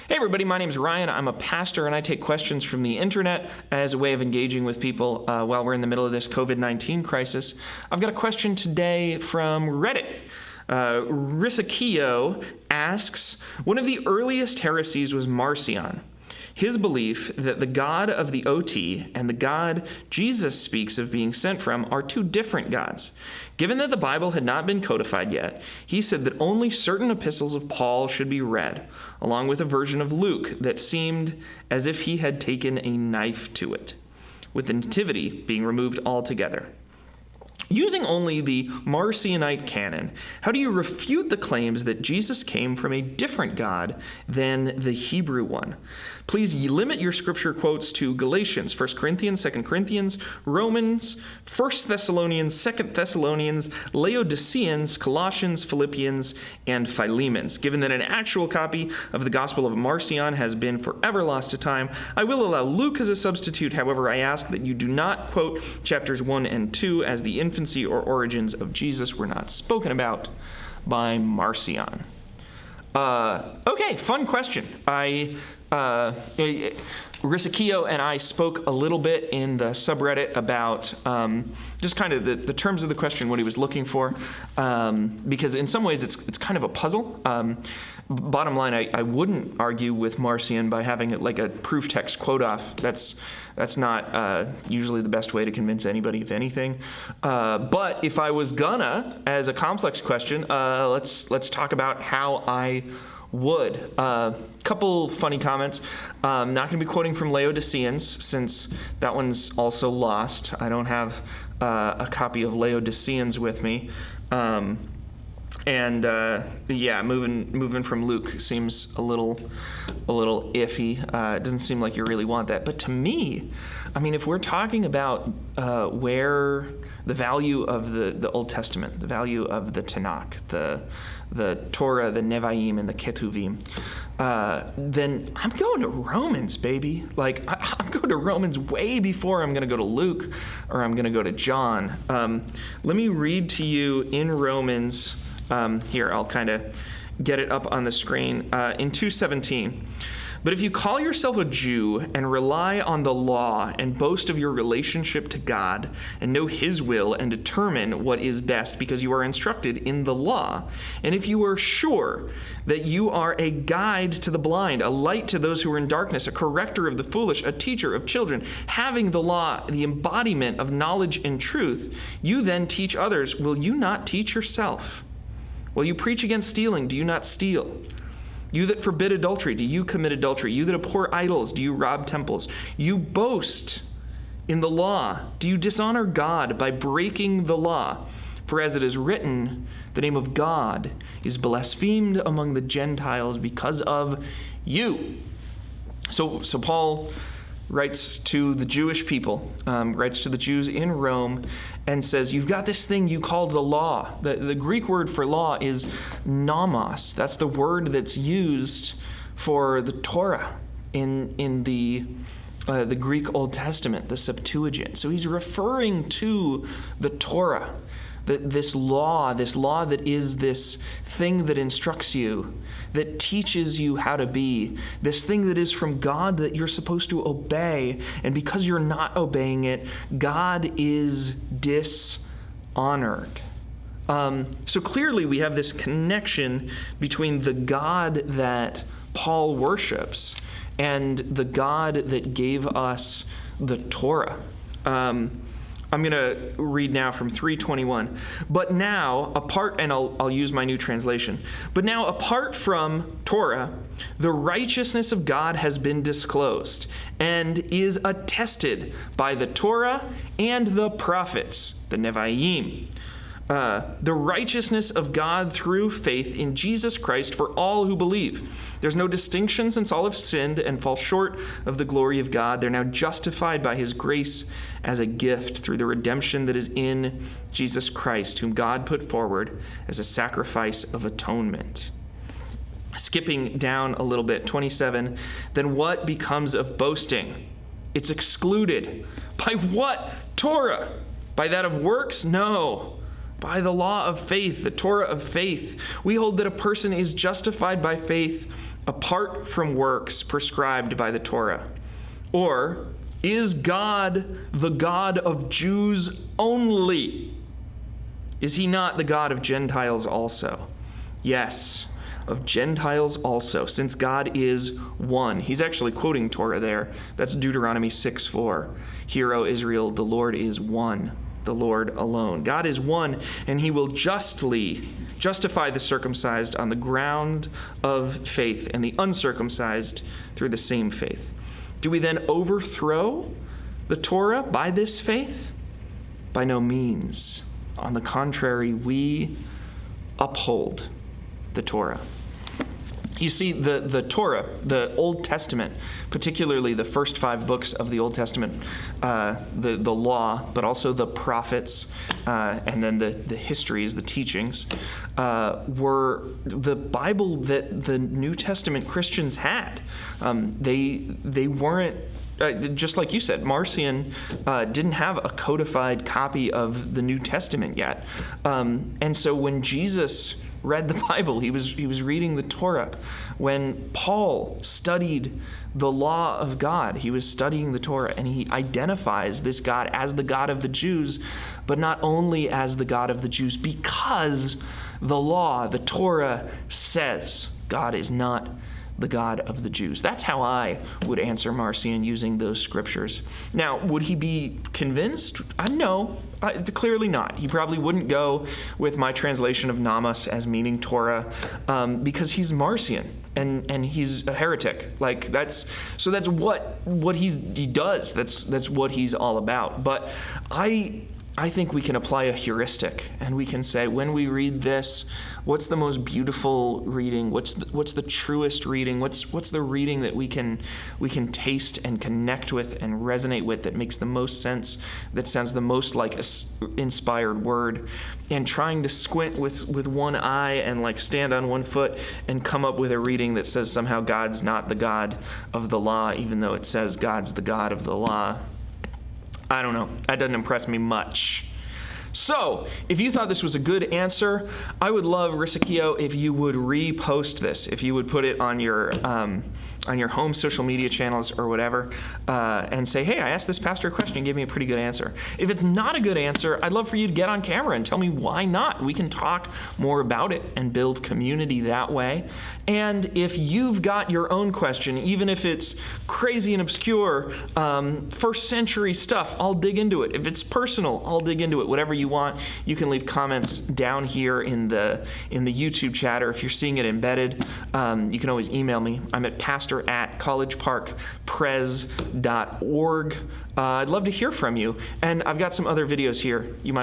Hey everybody, my name's Ryan. I'm a pastor and I take questions from the internet as a way of engaging with people while we're in the middle of this COVID-19 crisis. I've got a question today from Reddit. Risakio asks, one of the earliest heresies was Marcion. His belief that the God of the OT and the God Jesus speaks of being sent from are two different gods. Given that the Bible had not been codified yet, he said that only certain epistles of Paul should be read, along with a version of Luke that seemed as if he had taken a knife to it, with the Nativity being removed altogether. Using only the Marcionite canon, how do you refute the claims that Jesus came from a different God than the Hebrew one? Please limit your scripture quotes to Galatians, 1 Corinthians, 2 Corinthians, Romans, 1 Thessalonians, 2 Thessalonians, Laodiceans, Colossians, Philippians, and Philemons. Given that an actual copy of the Gospel of Marcion has been forever lost to time, I will allow Luke as a substitute. However, I ask that you do not quote chapters 1 and 2 as the infancy or origins of Jesus were not spoken about by Marcion. Okay, fun question. Risakio and I spoke a little bit in the subreddit about just kind of the terms of the question, what he was looking for, because in some ways it's kind of a puzzle. Bottom line, I wouldn't argue with Marcion by having it like a proof text quote off. That's not usually the best way to convince anybody of anything. But if I was gonna, as a complex question, let's talk about how I would. Couple funny comments. I'm not going to be quoting from Laodiceans since that one's also lost. I don't have a copy of Laodiceans with me. Moving from Luke seems a little iffy. It doesn't seem like you really want that. But to me, I mean, if we're talking about where the value of the Old Testament, the value of the Tanakh, the Torah, the Nevi'im, and the Ketuvim, then I'm going to Romans, baby. Like, I'm going to Romans way before I'm going to go to Luke or I'm going to go to John. Let me read to you in Romans. Here, I'll kind of get it up on the screen. In 2:17, but if you call yourself a Jew and rely on the law and boast of your relationship to God and know His will and determine what is best because you are instructed in the law, and if you are sure that you are a guide to the blind, a light to those who are in darkness, a corrector of the foolish, a teacher of children, having the law, the embodiment of knowledge and truth, you then teach others. Will you not teach yourself? Will you preach against stealing? Do you not steal? You that forbid adultery, do you commit adultery? You that abhor idols, do you rob temples? You boast in the law. Do you dishonor God by breaking the law? For as it is written, the name of God is blasphemed among the Gentiles because of you. So Paul writes to the Jewish people, writes to the Jews in Rome, and says, you've got this thing you call the law. The Greek word for law is nomos. That's the word that's used for the Torah in the Greek Old Testament, the Septuagint. So he's referring to the Torah, this law that is this thing that instructs you, that teaches you how to be, this thing that is from God that you're supposed to obey, and because you're not obeying it, God is dishonored. So clearly we have this connection between the God that Paul worships and the God that gave us the Torah. I'm going to read now from 3:21. But now, and I'll use my new translation. But now, apart from Torah, the righteousness of God has been disclosed and is attested by the Torah and the prophets, the Nevi'im. The righteousness of God through faith in Jesus Christ for all who believe. There's no distinction since all have sinned and fall short of the glory of God. They're now justified by His grace as a gift through the redemption that is in Jesus Christ, whom God put forward as a sacrifice of atonement. Skipping down a little bit, 27, then what becomes of boasting? It's excluded. By what? Torah. By that of works? No. by the law of faith, the Torah of faith. We hold that a person is justified by faith apart from works prescribed by the Torah. Or, is God the God of Jews only? Is he not the God of Gentiles also? Yes, of Gentiles also, since God is one. He's actually quoting Torah there. That's Deuteronomy 6:4. Hear, O Israel, the Lord is one, the Lord alone. God is one, and he will justly justify the circumcised on the ground of faith, and the uncircumcised through the same faith. Do we then overthrow the Torah by this faith? By no means. On the contrary, we uphold the Torah. You see, the Torah, the Old Testament, particularly the first 5 books of the Old Testament, the law, but also the prophets, and then the histories, the teachings, were the Bible that the New Testament Christians had. They weren't, just like you said, Marcion didn't have a codified copy of the New Testament yet. And so when Jesus read the Bible, he was reading the Torah. When Paul studied the law of God, he was studying the Torah, and he identifies this God as the God of the Jews, but not only as the God of the Jews, because the law, the Torah, says God is not the God of the Jews. That's how I would answer Marcion using those scriptures. Now, would he be convinced? No, clearly not. He probably wouldn't go with my translation of namas as meaning Torah, because he's Marcion and he's a heretic. Like that's what he does. That's what he's all about. But I think we can apply a heuristic, and we can say, when we read this, what's the most beautiful reading? What's the truest reading? What's the reading that we can taste and connect with and resonate with, that makes the most sense, that sounds the most like an inspired word? And trying to squint with one eye and like stand on one foot and come up with a reading that says somehow God's not the God of the law, even though it says God's the God of the law. I don't know. That doesn't impress me much. So, if you thought this was a good answer, I would love, Risakio, if you would repost this, if you would put it on your home social media channels or whatever, and say, hey, I asked this pastor a question and gave me a pretty good answer. If it's not a good answer, I'd love for you to get on camera and tell me why not. We can talk more about it and build community that way. And if you've got your own question, even if it's crazy and obscure, first century stuff, I'll dig into it. If it's personal, I'll dig into it. Whatever you want, you can leave comments down here in the YouTube chat, or if you're seeing it embedded, you can always email me. I'm at pastor@collegeparkpres.org. I'd love to hear from you, and I've got some other videos here you might